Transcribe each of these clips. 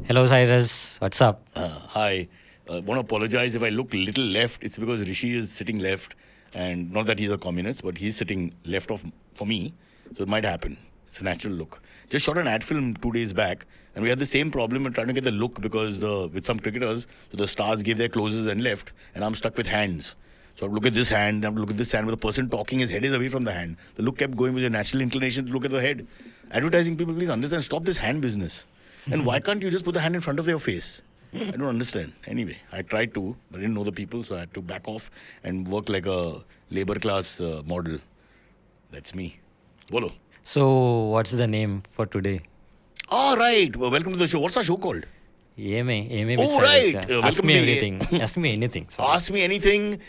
Hello, Cyrus. What's up? Hi. Want to apologize if I look little left. It's because Rishi is sitting left, and not that he's a communist, but he's sitting left of for me, so it might happen. It's a natural look. Just shot an ad film 2 days back, and we had the same problem in trying to get the look because with some cricketers, so the stars gave their closes and left, and I'm stuck with hands. So I would look at this hand, I would look at this hand, with the person talking, his head is away from the hand. The look kept going with your natural inclination to look at the head. Advertising people, please understand, stop this hand business. And why can't you just put the hand in front of your face? I don't understand. Anyway, I tried to, but I didn't know the people, so I had to back off and work like a labor class model. That's me. Bolo. So, what's the name for today? All right. Well, welcome to the show. What's our show called? EMA. Oh, right. Ask Welcome me to everything. Ask me anything. Sorry. Ask me anything.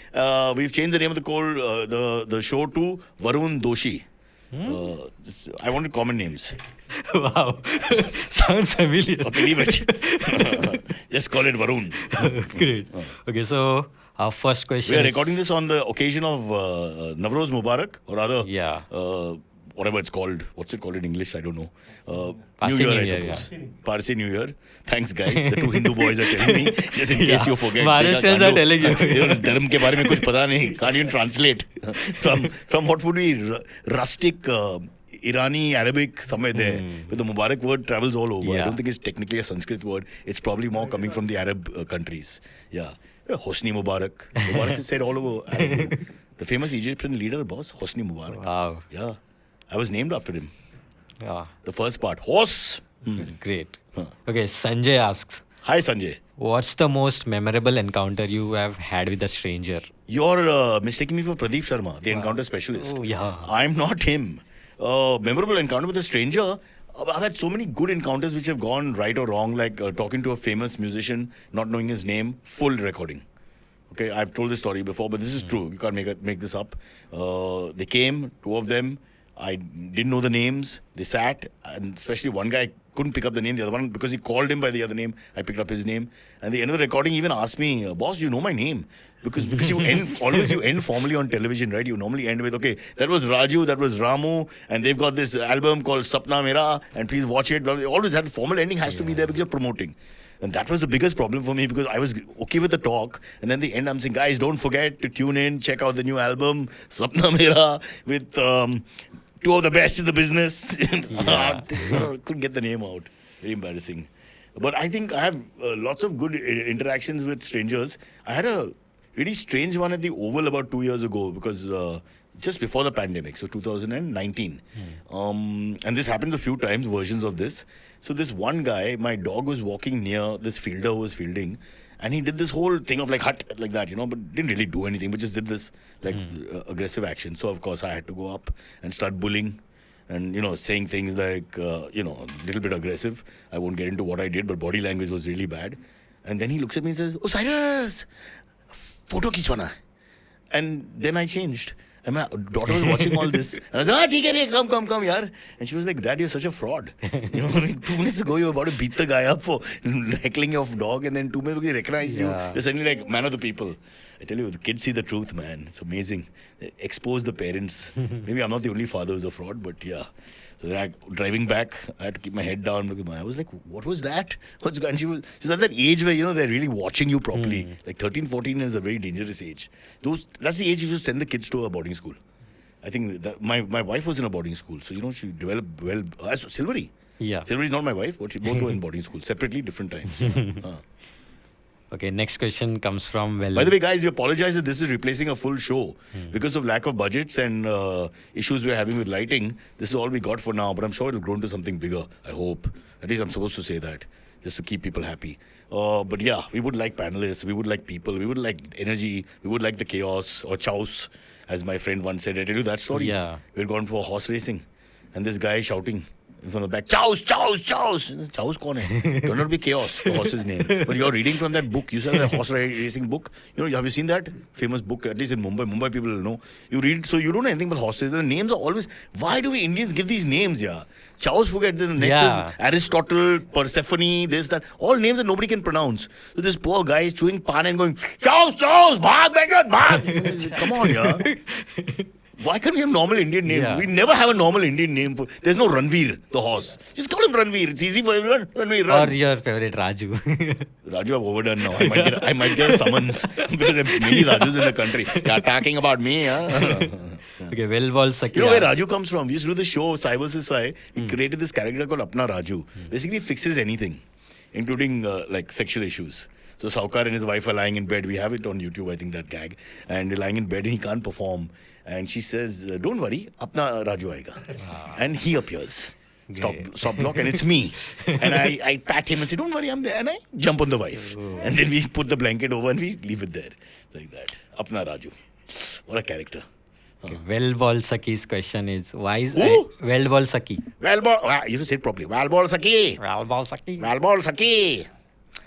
We've changed the name of the show to Varun Doshi. I wanted common names. Wow. Sounds familiar. Okay, leave it. Just call it Varun. Great. Okay, so our first question We are is- recording this on the occasion of Navroz Mubarak, or rather, Yeah. whatever it's called. What's it called in English? I don't know. New Parsi Year, New I Year, suppose. Parsi New Year. Thanks, guys. The two Hindu boys are telling me, just in case you forget. Maharashtrians are telling you. Dharm ke बारे में कुछ पता नहीं. Can't even translate. From what would be rustic Irani Arabic somewhere there. But the Mubarak word travels all over. I Yeah. don't think it's technically a Sanskrit word. It's probably more coming from the Arab countries. Yeah. Hosni Mubarak. Mubarak is said all over Arab. The famous Egyptian leader, boss, Hosni Mubarak. Wow. Yeah. I was named after him. Yeah. The first part. Horse. Great. Okay, Sanjay asks, Hi, Sanjay. what's the most memorable encounter you have had with a stranger? You're mistaking me for Pradeep Sharma, the encounter specialist. Oh, yeah. I'm not him. Memorable encounter with a stranger. I've had so many good encounters which have gone right or wrong, like talking to a famous musician, not knowing his name, full recording. Okay, I've told this story before, but this is true. You can't make this up. They came, two of them. I didn't know the names. They sat, and especially one guy couldn't pick up the name. The other one, because he called him by the other name, I picked up his name. And the end of the recording, he even asked me, "Boss, you know my name?" Because you end formally on television, right? You normally end with, "Okay, that was Raju, that was Ramu, and they've got this album called Sapna Mera, and please watch it." Always that formal ending has to be there because you're promoting. And that was the biggest problem for me because I was okay with the talk. And then the end, I'm saying, guys, don't forget to tune in, check out the new album, Sapna Mera, with two of the best in the business. Couldn't get the name out. Very embarrassing. But I think I have lots of good interactions with strangers. I had a really strange one at the Oval about 2 years ago because just before the pandemic, so 2019. And this happens a few times, versions of this. So this one guy, my dog was walking near this fielder who was fielding, and he did this whole thing of like hut, like that, but didn't really do anything, but just did this like aggressive action. So of course I had to go up and start bullying and, saying things like, a little bit aggressive. I won't get into what I did, but body language was really bad. And then he looks at me and says, "Oh, Cyrus, photo khichwana." And then I changed. And my daughter was watching all this. And I said, "ठीक है, come, yaar." And she was like, "Dad, you're such a fraud. 2 minutes ago, you were about to beat the guy up for heckling your dog. And then 2 minutes ago, he recognized you. You're suddenly like, man of the people." I tell you, the kids see the truth, man. It's amazing. They expose the parents. Maybe I'm not the only father who's a fraud, but yeah. So then driving back, I had to keep my head down because I was like, what was that? And she's at that age where, they're really watching you properly. Like 13, 14 is a very dangerous age. That's the age you should send the kids to a boarding school. I think that my wife was in a boarding school. So, she developed well. Silvery. Yeah. Silvery is not my wife, but she both were in boarding school. Separately, different times. Okay, next question comes from By the way, guys, we apologize that this is replacing a full show. Because of lack of budgets and issues we're having with lighting, this is all we got for now. But I'm sure it'll grow into something bigger, I hope. At least I'm supposed to say that, just to keep people happy. But yeah, we would like panelists, we would like people, we would like energy, we would like the chaos or chaos, as my friend once said. I tell you that story. Yeah. We're going for horse racing, and this guy shouting in front of the back, "Chaos, chaos, chaos." Chaos kaun hai? Turned out to be Chaos, the horse's name. But you're reading from that book. You saw the horse racing book. Have you seen that famous book? At least in Mumbai. Mumbai people will know. You read, so you don't know anything about horses. The names are always, why do we Indians give these names, yeah? Chaos, forget, the next is Aristotle, Persephone, this, that. All names that nobody can pronounce. So this poor guy is chewing pan and going, "Chaos, chaos, bhag, bhag, bhag." Come on, yeah. Why can't we have normal Indian names? Yeah. We never have a normal Indian name. There's no Ranveer, the horse. Just call him Ranveer. It's easy for everyone. Ranveer, run. Or your favorite Raju. Raju, I've overdone now. I might get a summons because there are many Rajus in the country. You're talking about me, huh? Okay, well ball Saki. You know where Raju comes from? We used to do the show, Sai vs. Sai. We created this character called Apna Raju. Basically fixes anything, including like sexual issues. So Saukar and his wife are lying in bed. We have it on YouTube, I think, that gag. And they're lying in bed and he can't perform. And she says, don't worry, Apna Raju aayega. And he appears. Stop block, and it's me. And I pat him and say, don't worry, I'm there. And I jump on the wife. And then we put the blanket over and we leave it there. Like that. Apna Raju. What a character. Okay, well ball Saki's question is, why is Who? well ball Saki? Well ball. You have to say it properly. Well ball Saki. Well ball Saki. Well ball Saki.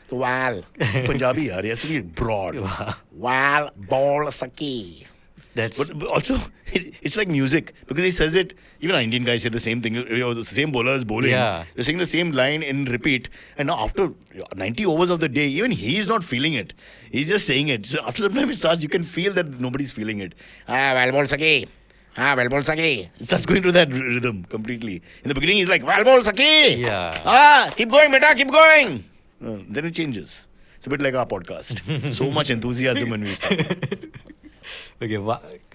So wal. Punjabi, yaar. It has to be broad. Wal ball Saki. That's But also, it's like music because he says it. Even our Indian guys say the same thing. The same bowler is bowling. Yeah. They're saying the same line in repeat. And now after 90 overs of the day, even he's not feeling it. He's just saying it. So after some time it starts, you can feel that nobody's feeling it. Well ball Saki. Well ball Saki. It starts going to that rhythm completely. In the beginning, he's like, well ball Saki. Yeah. Keep going, beta, keep going. Then it changes. It's a bit like our podcast. So much enthusiasm when we start. Okay,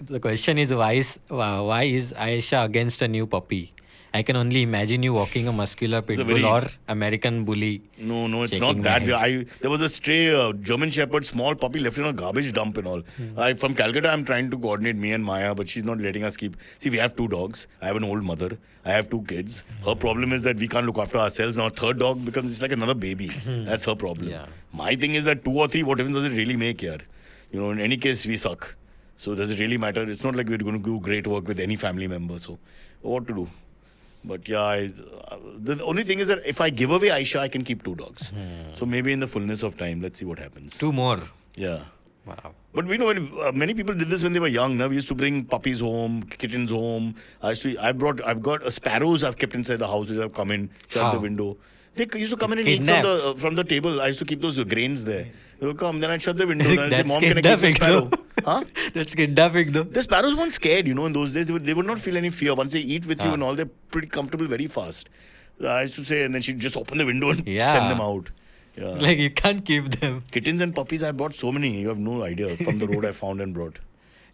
the question is, why is Aisha against a new puppy? I can only imagine you walking a muscular pit bull or American bully. No, it's shaking not that my way. There was a stray German Shepherd, small puppy left in a garbage dump and all. From Calcutta, I'm trying to coordinate me and Maya, but she's not letting us keep. See, we have 2 dogs. I have an old mother. I have 2 kids. Her problem is that we can't look after ourselves. Now, 3rd dog becomes it's like another baby. That's her problem. Yeah. My thing is that 2 or 3, what difference does it really make here? In any case, we suck. So does it really matter? It's not like we're going to do great work with any family member. So what to do? But yeah, the only thing is that if I give away Aisha, I can keep 2 dogs. So maybe in the fullness of time, let's see what happens. 2 more. Yeah. Wow. But we know when, many people did this when they were young. Now we used to bring puppies home, kittens home. I've got sparrows I've kept inside the house which have come in, shut the window. They used to come in and eat from the table. I used to keep those grains there. They would come, then I'd shut the window. And I'd say, Mom, can I keep the sparrow? Huh? That's kidnapping though. The sparrows weren't scared, in those days. They would not feel any fear. Once they eat with you and all, they're pretty comfortable very fast. So I used to say, and then she'd just open the window and send them out. Yeah. Like you can't keep them. Kittens and puppies, I bought so many. You have no idea. From the road I found and brought.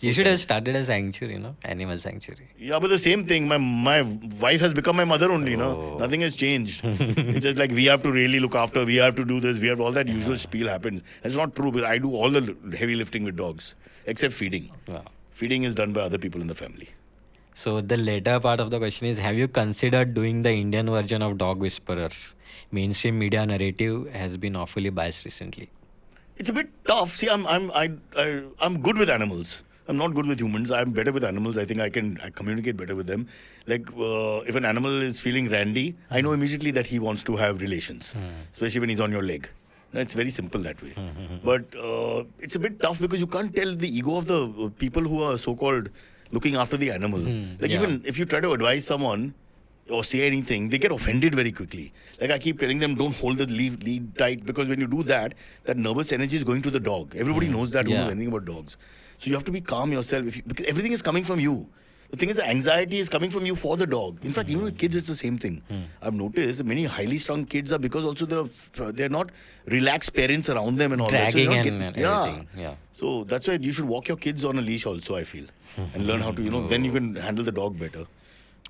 You should have started a sanctuary, animal sanctuary. Yeah, but the same thing. My wife has become my mother only, Nothing has changed. It's just like we have to really look after, we have to do this, we have all that usual spiel happens. It's not true because I do all the heavy lifting with dogs, except feeding. Wow. Feeding is done by other people in the family. So the later part of the question is, have you considered doing the Indian version of Dog Whisperer? Mainstream media narrative has been awfully biased recently. It's a bit tough. See, I'm good with animals. I'm not good with humans. I'm better with animals. I think I communicate better with them. Like if an animal is feeling randy, I know immediately that he wants to have relations, especially when he's on your leg. It's very simple that way. But it's a bit tough because you can't tell the ego of the people who are so-called looking after the animal. Even if you try to advise someone or say anything, they get offended very quickly. Like I keep telling them, don't hold the lead tight because when you do that, that nervous energy is going to the dog. Everybody knows that who knows anything about dogs. So you have to be calm yourself because everything is coming from you. The thing is, the anxiety is coming from you for the dog. In fact, with kids, it's the same thing. I've noticed that many highly strung kids are because also they're not relaxed parents around them and all that. So everything. Yeah. So that's why you should walk your kids on a leash also, I feel. And learn how to, then you can handle the dog better.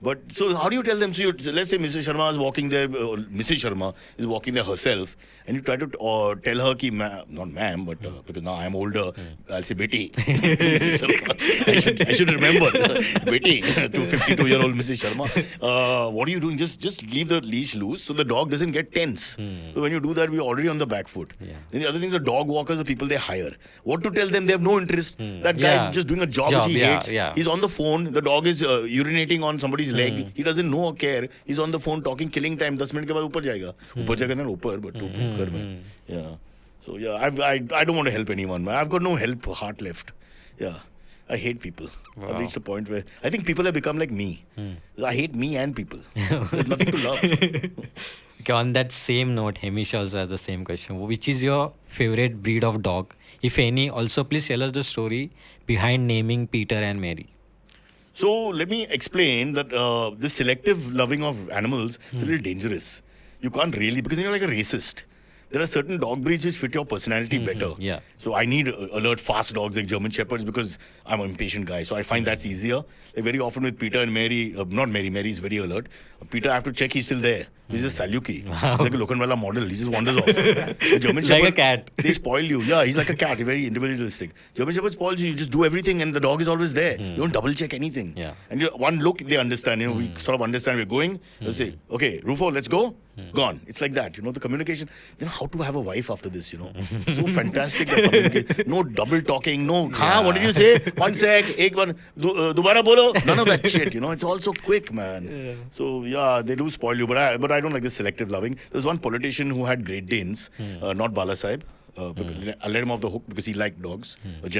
But so how do you tell them? So let's say Mrs. Sharma is walking there, Mrs. Sharma is walking there herself, and you try to tell her, ki, not ma'am, but because now I'm older, I'll say Beti. Mrs. Sharma. I should remember. Beti, to 52-year-old Mrs. Sharma. What are you doing? Just leave the leash loose so the dog doesn't get tense. So when you do that, we're already on the back foot. Then the other things are dog walkers, the people they hire. What to tell them? They have no interest. That guy is just doing a job which he hates. He's on the phone. The dog is urinating on somebody's leg. He doesn't know or care. He's on the phone talking, killing time. 10 minutes के बाद ऊपर जाएगा. ऊपर जाएगा ना ऊपर, but घर में. Yeah. So yeah, I don't want to help anyone. I've got no help heart left. Yeah. I hate people. I've reached a point where I think people have become like me. I hate me and people. There's nothing to love. Okay, on that same note, Hamish also has the same question. Which is your favorite breed of dog, if any? Also, please tell us the story behind naming Peter and Mary. So let me explain that this selective loving of animals is a little dangerous. You can't really, because then you're like a racist. There are certain dog breeds which fit your personality better. Yeah. So I need alert, fast dogs like German Shepherds because I'm an impatient guy. So I find that's easier. Like very often with Peter and Mary, not Mary, Mary's very alert. Peter, I have to check he's still there. He's just Saluki. He's like a Lokanwala model. He just wanders off. The German Shepherd, Like a cat. They spoil you. Yeah, he's like a cat. He's very individualistic. German Shepherd spoils you. You just do everything and the dog is always there. You don't double check anything. Yeah. And one look, they understand. We sort of understand we're going. They'll say, okay, Rufo, let's go. Gone. It's like that. The communication. How to have a wife after this, So fantastic. That communication. No double talking. No, what did you say? 1 sec. Ek bar, dobara bolo. None of that shit, It's all so quick, man. Yeah. So, yeah, they do spoil you. But I don't like this selective loving. There's one politician who had Great Danes, not Bala Sahib. I let him off the hook because he liked dogs,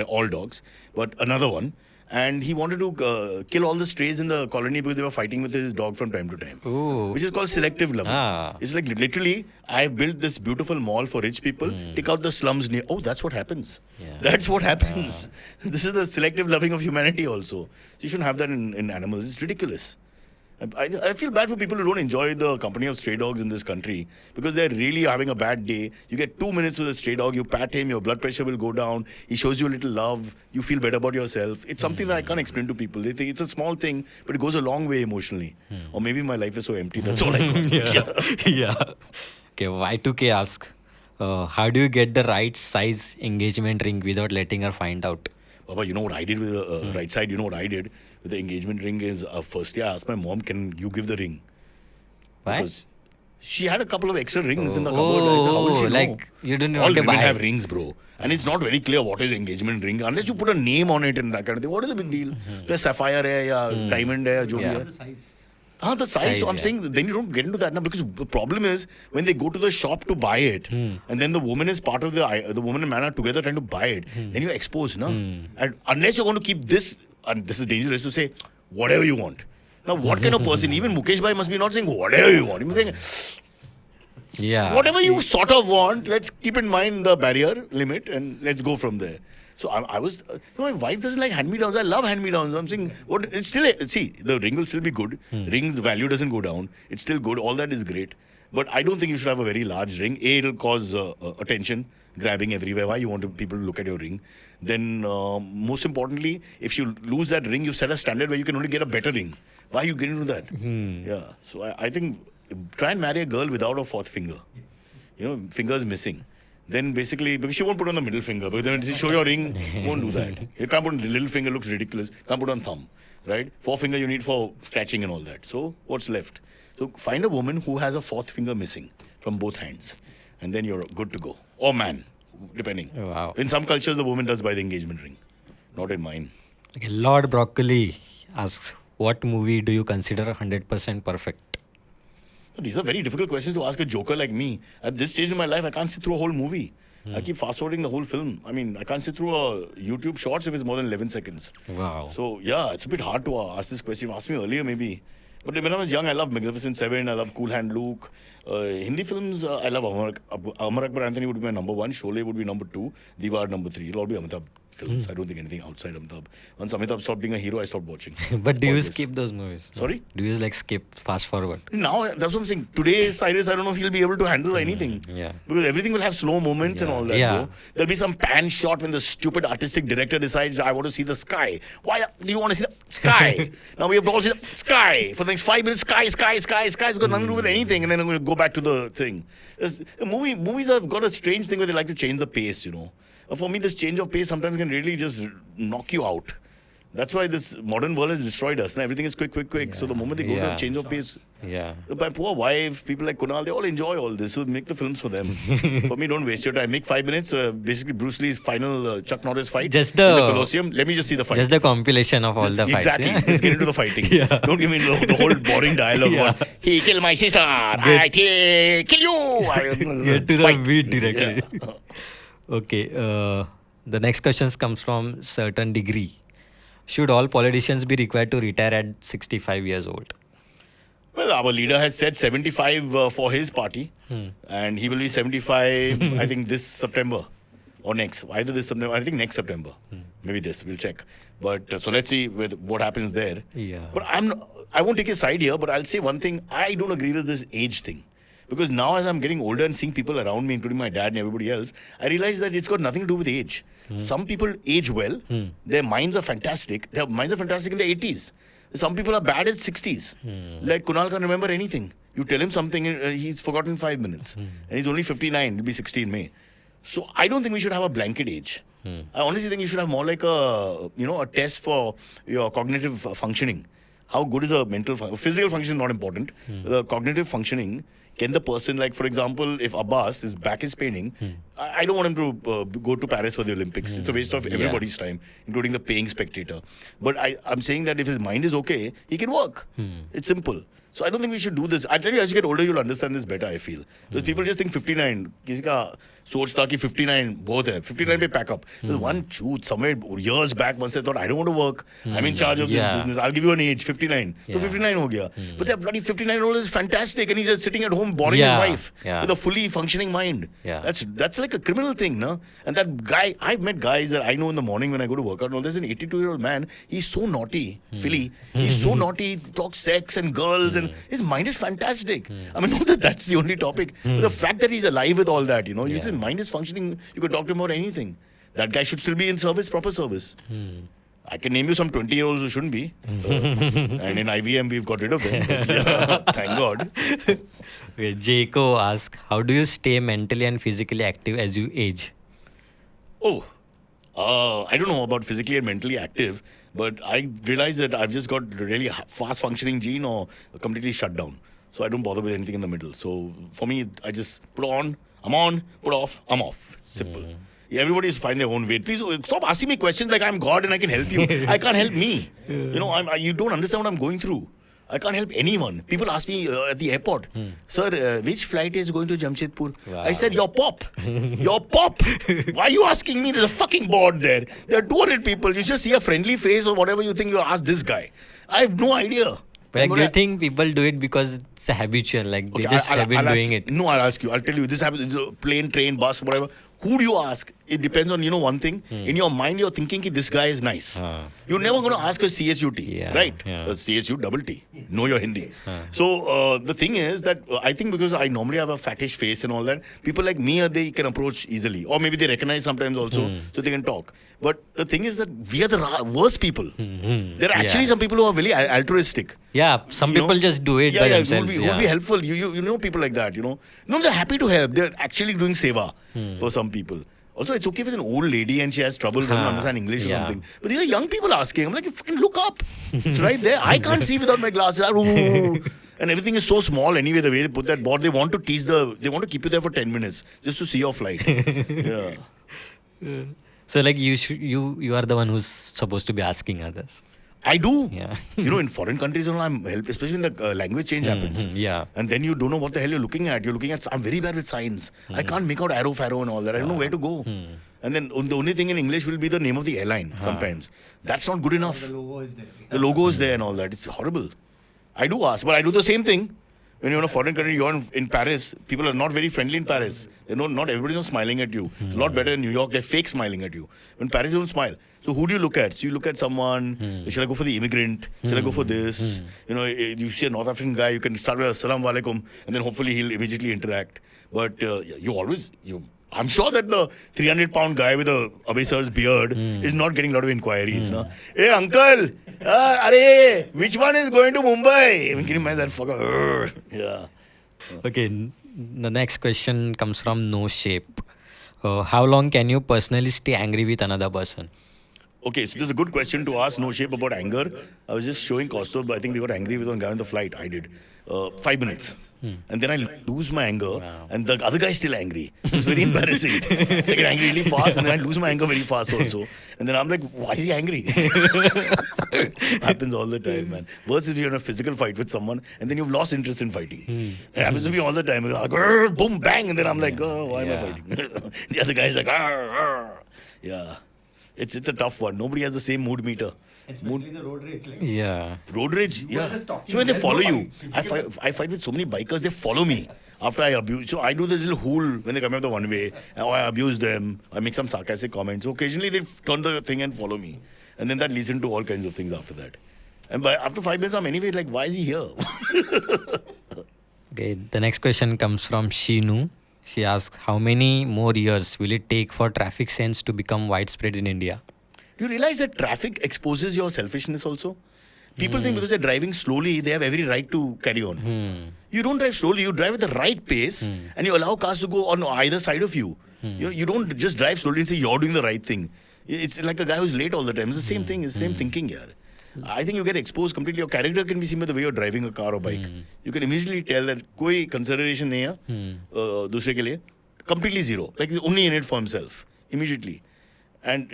all dogs. But another one. And he wanted to kill all the strays in the colony because they were fighting with his dog from time to time. Ooh. Which is called selective loving. It's like literally, I built this beautiful mall for rich people, take out the slums near. Oh, that's what happens. Yeah. That's what happens. This is the selective loving of humanity also. So you shouldn't have that in animals. It's ridiculous. I feel bad for people who don't enjoy the company of stray dogs in this country because they're really having a bad day. You get 2 minutes with a stray dog, you pat him, your blood pressure will go down, he shows you a little love, you feel better about yourself. It's something that I can't explain to people. They think it's a small thing, but it goes a long way emotionally. Or maybe my life is so empty, that's all I got. Yeah. Okay, Y2K asks, how do you get the right size engagement ring without letting her find out? Baba, you know what I did with the right side? You know what I did with the engagement ring is first I asked my mom, can you give the ring? Why? Because she had a couple of extra rings in the cupboard. I said, how will she know? Like you didn't All want to women buy. have rings, bro. And it's not very clear what is the engagement ring. Unless you put a name on it and that kind of thing. What is the big deal? Sapphire hai, ya diamond hai, ya jo bhi hai. The size. So I'm saying then you don't get into that now because the problem is when they go to the shop to buy it and then the woman is part of the woman and man are together trying to buy it, then you're exposed, no? And unless you're going to keep this, and this is dangerous to say, whatever you want. Now, what kind of person? Even Mukesh Bhai must be not saying whatever you want. He must be saying, Yeah. whatever you sort of want, let's keep in mind the barrier limit and let's go from there. So I was, my wife doesn't like hand-me-downs. I love hand-me-downs. I'm saying, it's still, see, the ring will still be good. Ring's value doesn't go down. It's still good. All that is great. But I don't think you should have a very large ring. It'll cause attention, grabbing everywhere. Why you want people to look at your ring? Then, most importantly, if you lose that ring, you set a standard where you can only get a better ring. Why you get into that? Yeah. So I think, try and marry a girl without a fourth finger. Fingers missing. Then basically, because she won't put on the middle finger. Because then when you show your ring, won't do that. You can't put on the little finger, looks ridiculous. Can't put on thumb, right? Forefinger you need for scratching and all that. So what's left? So find a woman who has a fourth finger missing from both hands. And then you're good to go. Or man, depending. Wow. In some cultures, the woman does buy the engagement ring. Not in mine. Okay, Lord Broccoli asks, what movie do you consider 100% perfect? These are very difficult questions to ask a joker like me. At this stage in my life, I can't sit through a whole movie. I keep fast-forwarding the whole film. I mean, I can't sit through a YouTube shorts if it's more than 11 seconds. Wow. So, yeah, it's a bit hard to ask this question. Ask me earlier, maybe. But when I was young, I loved Magnificent Seven. I loved Cool Hand Luke. Hindi films, I love Amar Akbar Anthony would be my number one. Sholay would be number two. Diwar number three. It'll all be Amitabh films. I don't think anything outside Amitabh. Once Amitabh stopped being a hero, I stopped watching. But do you skip those movies? Sorry? Do you like skip, fast forward? Now, that's what I'm saying. Today, Cyrus, I don't know if he'll be able to handle anything. Yeah. Because everything will have slow moments and all that. Yeah. Bro. There'll be some pan shot when the stupid artistic director decides, I want to see the sky. Why do you want to see the sky? Now we have to all see the sky. For the next 5 minutes, sky. It's got nothing to do with anything. And then I'm going to go back to the thing. Movies have got a strange thing where they like to change the pace, For me, this change of pace sometimes can really just knock you out. That's why this modern world has destroyed us. Now everything is quick. Yeah. So the moment they go to a change of pace, Yeah. my poor wife, people like Kunal, they all enjoy all this. So make the films for them. For me, don't waste your time. Make 5 minutes. Basically, Bruce Lee's final Chuck Norris fight Just in the- the Colosseum. Let me just see the fight. Just the compilation of all the fights. Exactly. Yeah? Just get into the fighting. Yeah. Don't give me the whole boring dialogue. Yeah. About, he killed my sister. I kill you. Get to the Fight. beat directly. Yeah. Okay. The next question comes from certain degree. Should all politicians be required to retire at 65 years old? Well, our leader has said 75 for his party. And he will be 75, I think, this September. or next. Either this September, I think next September. Maybe this, we'll check. But so let's see with what happens there. Yeah. But I won't take a side here, but I'll say one thing. I don't agree with this age thing. Because now as I'm getting older and seeing people around me, including my dad and everybody else, I realize that it's got nothing to do with age. Some people age well. Their minds are fantastic. Their minds are fantastic in their 80s. Some people are bad at 60s. Like Kunal can't remember anything. You tell him something, he's forgotten 5 minutes. And he's only 59. He'll be 60 in May. So I don't think we should have a blanket age. I honestly think you should have more like a test for your cognitive functioning. How good is a physical function is not important. The cognitive functioning, can the person, like for example, if Abbas, his back is paining, I don't want him to go to Paris for the Olympics. It's a waste of everybody's time, including the paying spectator. But I'm saying that if his mind is okay, he can work. It's simple. So I don't think we should do this. I tell you, as you get older, you'll understand this better, I feel. Because people just think 59. किसी का सोच था कि 59 बहुत है. 59 पे pack up. There's one truth somewhere years back once I thought, I don't want to work. I'm in charge of this business. I'll give you an age, 59. So 59 हो गया. But that bloody 59-year-old is fantastic and he's just sitting at home boring his wife with a fully functioning mind. That's like a criminal thing, no? And that guy, I've met guys that I know in the morning when I go to work out. No, there's an 82-year-old man. He's so naughty, Philly. He's so naughty. Talks sex and girls and his mind is fantastic. I mean, not that that's the only topic. But the fact that he's alive with all that, his mind is functioning. You could talk to him about anything. That guy should still be in service, proper service. I can name you some 20-year-olds who shouldn't be. And in IVM, we've got rid of them. But, thank God. Okay, Jaco asks, how do you stay mentally and physically active as you age? I don't know about physically and mentally active, but I realize that I've just got really fast functioning gene or completely shut down. So I don't bother with anything in the middle. So for me, I just put on, I'm on, put off, I'm off. It's simple. Yeah, everybody's find their own way. Please stop asking me questions like I'm God and I can help you. I can't help me. You don't understand what I'm going through. I can't help anyone. People ask me at the airport, sir, which flight is going to Jamshedpur? Wow. I said, your pop. Your pop. Why are you asking me? There's a fucking board there. There are 200 people. You just see a friendly face or whatever you think you ask this guy. I have no idea. But do you think people do it because it's habitual? Like they just have been doing it? No, I'll ask you. I'll tell you. This happens. Plane, train, bus, whatever. Who do you ask? It depends on, one thing. In your mind, you're thinking that this guy is nice. You're never going to ask a CSUT, right? A CSU double T. Know your Hindi. So the thing is that I think because I normally have a fattish face and all that, people like me, they can approach easily. Or maybe they recognize sometimes also, so they can talk. But the thing is that we are the worst people. There are actually some people who are very altruistic. Yeah, some people just do it by themselves. Who will be helpful. You know people like that, No, they're happy to help. They're actually doing seva for some people. Also, it's okay if it's an old lady and she has trouble, doesn't understand English or something. But these are young people asking. I'm like, you fucking look up. It's right there. I can't see without my glasses. And everything is so small anyway, the way they put that board. They want to they want to keep you there for 10 minutes just to see your flight. So like you are the one who's supposed to be asking others. I do. Yeah. In foreign countries, I'm help, especially when the language change happens. And then you don't know what the hell you're looking at. I'm very bad with signs. I can't make out arrow, farrow and all that. I don't know where to go. And then the only thing in English will be the name of the airline sometimes. That's not good enough. The logo is there and all that. It's horrible. I do ask, but I do the same thing. When you're in a foreign country, you're in Paris, people are not very friendly in Paris. Not everybody's not smiling at you. It's a lot better in New York, they're fake smiling at you. In Paris, you don't smile. So who do you look at? So you look at someone, shall I go for the immigrant? Shall I go for this? You see a North African guy, you can start with Assalamu alaikum, and then hopefully he'll immediately interact. But I'm sure that the 300-pound guy with a Abhay sir's beard is not getting a lot of inquiries. No? Hey, uncle! Which one is going to Mumbai? I mean, can you imagine that fucker? Yeah. Okay, the next question comes from No Shape. How long can you personally stay angry with another person? Okay, so this is a good question to ask No Shape about anger. I was just showing Kaustubh, but I think we got angry with one guy on the flight. I did. 5 minutes. And then I lose my anger, and the other guy is still angry. It's very embarrassing. So I get angry really fast, and then I lose my anger very fast also. And then I'm like, why is he angry? Happens all the time, man. Worse if you're in a physical fight with someone, and then you've lost interest in fighting. It happens to me all the time. It's like, boom, bang, and then I'm like, why am I fighting? The other guy's like, yeah. It's a tough one. Nobody has the same mood meter. Especially the road rage. Like, Yeah. Road rage, You are yeah. just talking, So when they there's follow no you, fight. I fight with so many bikers. They follow me after I abuse. So I do this little hool when they come up the one way. Or I abuse them. I make some sarcastic comments. So occasionally they turn the thing and follow me, and then that leads into all kinds of things after that. And after 5 minutes, I'm anyway like, why is he here? Okay, the next question comes from Shinu. She asks, how many more years will it take for traffic sense to become widespread in India? Do you realize that traffic exposes your selfishness also? People think because they're driving slowly, they have every right to carry on. You don't drive slowly, you drive at the right pace and you allow cars to go on either side of you. You don't just drive slowly and say you're doing the right thing. It's like a guy who's late all the time. It's the same thing, it's the same thinking here. I think you get exposed completely. Your character can be seen by the way you're driving a car or bike. You can immediately tell that कोई consideration नहीं है दूसरे के लिए. Completely zero. Like he's only in it for himself. Immediately. And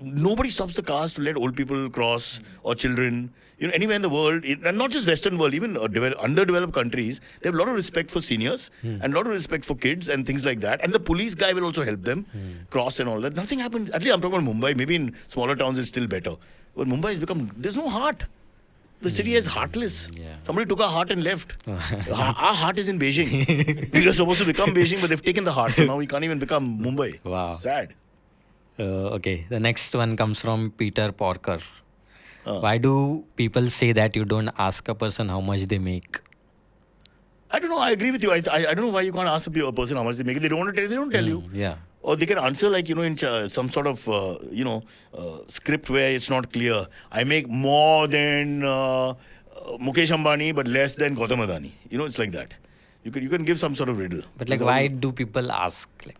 nobody stops the cars to let old people cross or children. Anywhere in the world, and not just Western world, even underdeveloped countries, they have a lot of respect for seniors and a lot of respect for kids and things like that. And the police guy will also help them cross and all that. Nothing happens. At least I'm talking about Mumbai. Maybe in smaller towns it's still better. But Mumbai has become, there's no heart. The city is heartless. Yeah. Somebody took our heart and left. Our heart is in Beijing. We were supposed to become Beijing, but they've taken the heart. So now we can't even become Mumbai. Wow. Sad. Okay, the next one comes from Peter Porker. Why do people say that you don't ask a person how much they make? I don't know. I agree with you. I don't know why you can't ask a person how much they make. If they don't want to tell you, they don't tell you. Yeah. Or they can answer like, in some sort of, script where it's not clear. I make more than Mukesh Ambani, but less than Gautam Adani. It's like that. You can give some sort of riddle. But like, why do people ask? Like,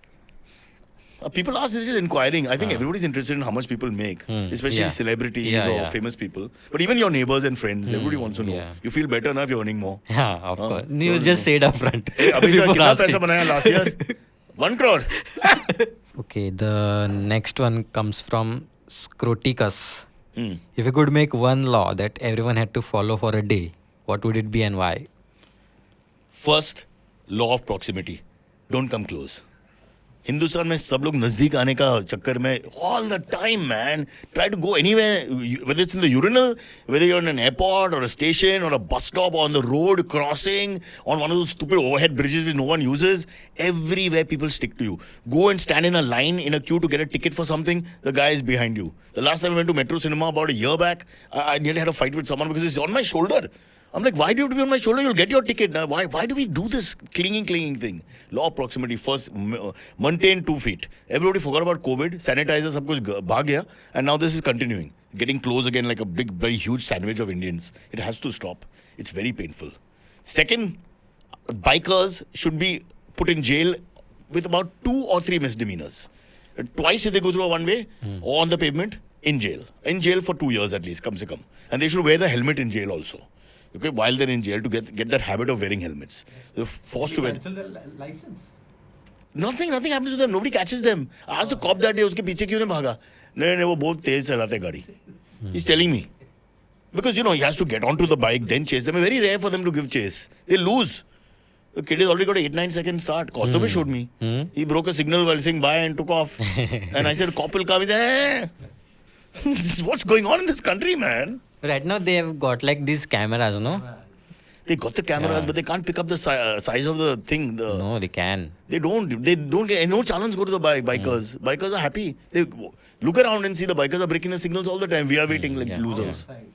people ask, this is inquiring. I think everybody's interested in how much people make, especially Yeah. celebrities Yeah, or yeah. famous people. But even your neighbors and friends, everybody wants to know. Yeah. You feel better now if you're earning more. yeah, of course. You just say it up front. Hey, Abhi sir, Before कितना asking. पैसा बनाया last year? 1 crore. Okay, the next one comes from Scroticus. Hmm. If you could make one law that everyone had to follow for a day, what would it be and why? First, law of proximity. Don't come close. Hindustan में सब लोग नजदीक आने का चक्कर में all the time, man. Try to go anywhere, whether it's in the urinal, whether you're in an airport or a station or a bus stop or on the road crossing, on one of those stupid overhead bridges which no one uses. Everywhere people stick to you. Go and stand in a line in a queue to get a ticket for something. The guy is behind you. The last time I went to Metro Cinema about a year back, I nearly had a fight with someone because it's on my shoulder. I'm like, why do you have to be on my shoulder? You'll get your ticket. Why do we do this clinging thing? Law of proximity. First, maintain 2 feet. Everybody forgot about COVID. Sanitizer, sab kuch bhag gaya. And now this is continuing. Getting close again like a big, very huge sandwich of Indians. It has to stop. It's very painful. Second, bikers should be put in jail with about 2 or 3 misdemeanors. Twice if they go through a one way or on the pavement, in jail. In jail for 2 years at least, kam se kam. And they should wear the helmet in jail also. Okay, while they're in jail to get that habit of wearing helmets. They're forced to wear. Cancel the license. Nothing happens to them. Nobody catches them. I asked the cop that day, uske piche kyun nahi bhaga? नहीं वो बहुत तेज चलाते गाड़ी. He's telling me. Because, he has to get onto the bike, then chase them. It's very rare for them to give chase. They lose. The kid has already got an 8-9 second start. Costo showed me. He broke a signal while saying bye and took off. And I said, cop will come. He said, this is what's going on in this country, man. Right now they have got like these cameras, no? They got the cameras, Yeah. but they can't pick up the size of the thing. No, they can. They don't get no challenge go to the bikers. Bikers are happy. They look around and see the bikers are breaking the signals all the time. We are waiting like yeah. losers. Side.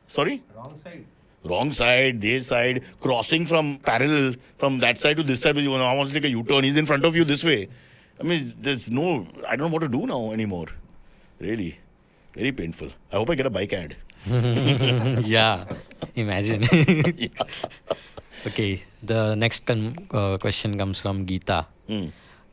Sorry? Wrong side. Wrong side, this side, crossing from parallel from that side to this side, which I want to take a U-turn. He's in front of you this way. I mean, I don't know what to do now anymore. Really. Very painful. I hope I get a bike ad. Yeah, imagine. Okay, the next question comes from Geeta.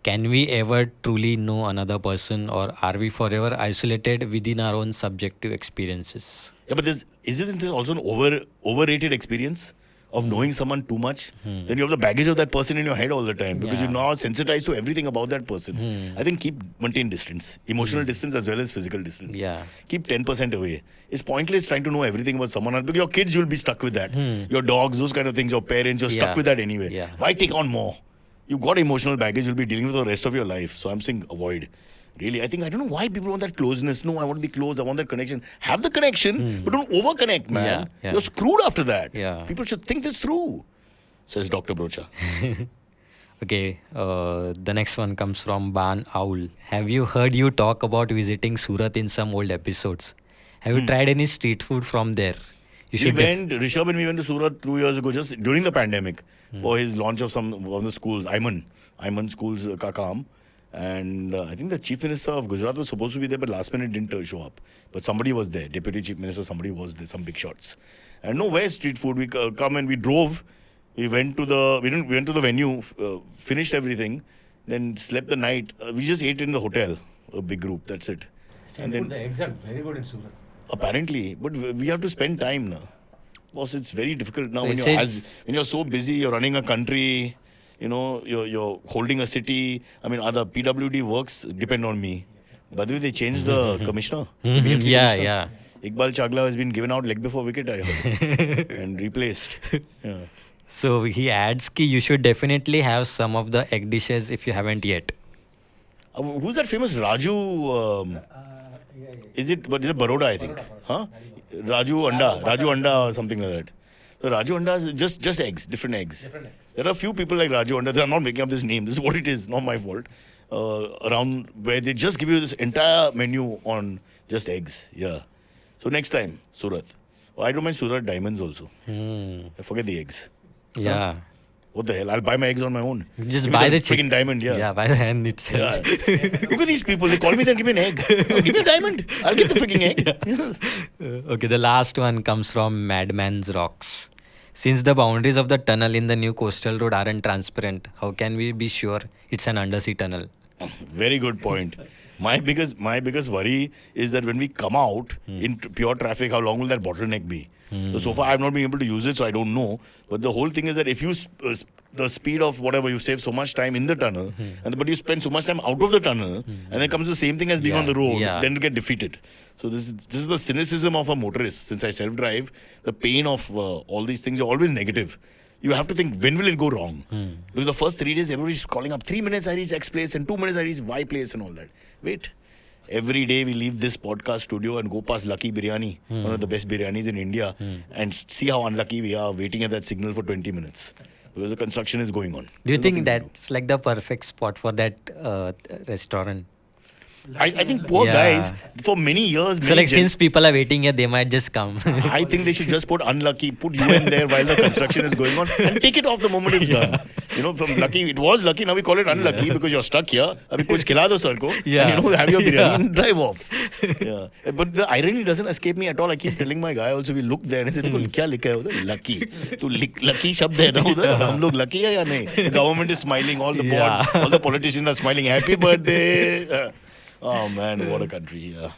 Can we ever truly know another person, or are we forever isolated within our own subjective experiences? Yeah, but isn't this also an overrated experience of knowing someone too much? Then you have the baggage of that person in your head all the time because Yeah. you're now sensitized to everything about that person. I think maintain distance, emotional distance as well as physical distance. Yeah. Keep 10% away. It's pointless trying to know everything about someone else because your kids, you'll be stuck with that. Your dogs, those kind of things, your parents, you're Yeah. stuck with that anyway. Yeah. Why take on more? You've got emotional baggage you'll be dealing with the rest of your life. So I'm saying avoid. Really, I don't know why people want that closeness. No, I want to be close. I want that connection. Have the connection, but don't over-connect, man. Yeah, yeah. You're screwed after that. Yeah. People should think this through, says Dr. Brocha. Okay, the next one comes from Ban Owl. Have you heard you talk about visiting Surat in some old episodes? Have you tried any street food from there? You should Rishabh and we went to Surat 2 years ago, just during the pandemic, for his launch of some of the schools, Ayman schools, Kakam. And I think the Chief Minister of Gujarat was supposed to be there, but last minute didn't show up. But somebody was there, Deputy Chief Minister, somebody was there, some big shots. And no, where's street food? We come and we drove. We went to the venue, finished everything, then slept the night. We just ate in the hotel, a big group. That's it. And then The eggs are very good in Surat. apparently, but we have to spend time now. Boss, it's very difficult now So when it's- you're so busy. You're running a country. You're holding a city. I mean, other PWD works depend on me. By the way, they changed the commissioner. The BMC Yeah, commissioner. yeah. Iqbal Chagla has been given out leg before wicket, I heard, and replaced. Yeah. So he adds ki you should definitely have some of the egg dishes if you haven't yet. Who's that famous Raju? Is it Baroda, I think? Huh? Raju Anda or something like that. So Raju Anda is just eggs, different eggs. There are a few people like Raju Anda. They are not making up this name. This is what it is. Not my fault. Around where they just give you this entire menu on just eggs. Yeah. So next time, Surat. Oh, I don't mind Surat diamonds also. I forget the eggs. Yeah. What the hell? I'll buy my eggs on my own. Just Give me buy the freaking diamond. Yeah. Yeah, buy the hand itself. Yeah. Look at these people. They call me, then give me an egg. No, give me a diamond. I'll get the freaking egg. Okay, the last one comes from Madman's Rocks. Since the boundaries of the tunnel in the new coastal road aren't transparent, how can we be sure it's an undersea tunnel? Very good point. My biggest worry is that when we come out in pure traffic, how long will that bottleneck be? So far, I've not been able to use it, so I don't know. But the whole thing is that if you the speed of whatever you save so much time in the tunnel, but you spend so much time out of the tunnel, and then comes the same thing as being on the road, then you get defeated. So this is the cynicism of a motorist. Since I self-drive, the pain of all these things are always negative. You have to think, when will it go wrong? Because the first 3 days, everybody's calling up, 3 minutes I reach X place, and 2 minutes I reach Y place and all that. Wait. Every day we leave this podcast studio and go past Lucky Biryani, one of the best biryanis in India, and see how unlucky we are waiting at that signal for 20 minutes. Because the construction is going on. Do you There's think nothing to do. that's like the perfect spot for that restaurant? I think poor Yeah. guys, for many years, So like since people are waiting here, they might just come. I think they should just put unlucky, put you in there while the construction is going on and take it off the moment it's done. From lucky, it was lucky, now we call it unlucky because you're stuck here. Abhi kuch khila do sir ko, and, have your biryani and drive off. Yeah. But the irony doesn't escape me at all. I keep telling my guy also, we look there and say, देखो क्या लिखा है उधर? Lucky. तो lucky शब्द है ना उधर? हम लोग lucky है या नहीं? The government is smiling, all the boards, all the politicians are smiling. Happy birthday. Oh man, what a country. Yeah.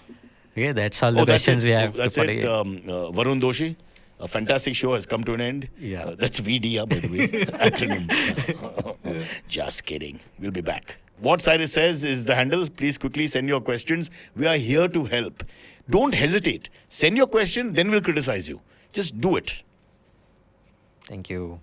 Okay, that's all the questions we have. That's for it. today. Varun Doshi, a fantastic show has come to an end. Yeah. That's VD, by the way. Acronym. Just kidding. We'll be back. What Cyrus says is the handle. Please quickly send your questions. We are here to help. Don't hesitate. Send your question, then we'll criticize you. Just do it. Thank you.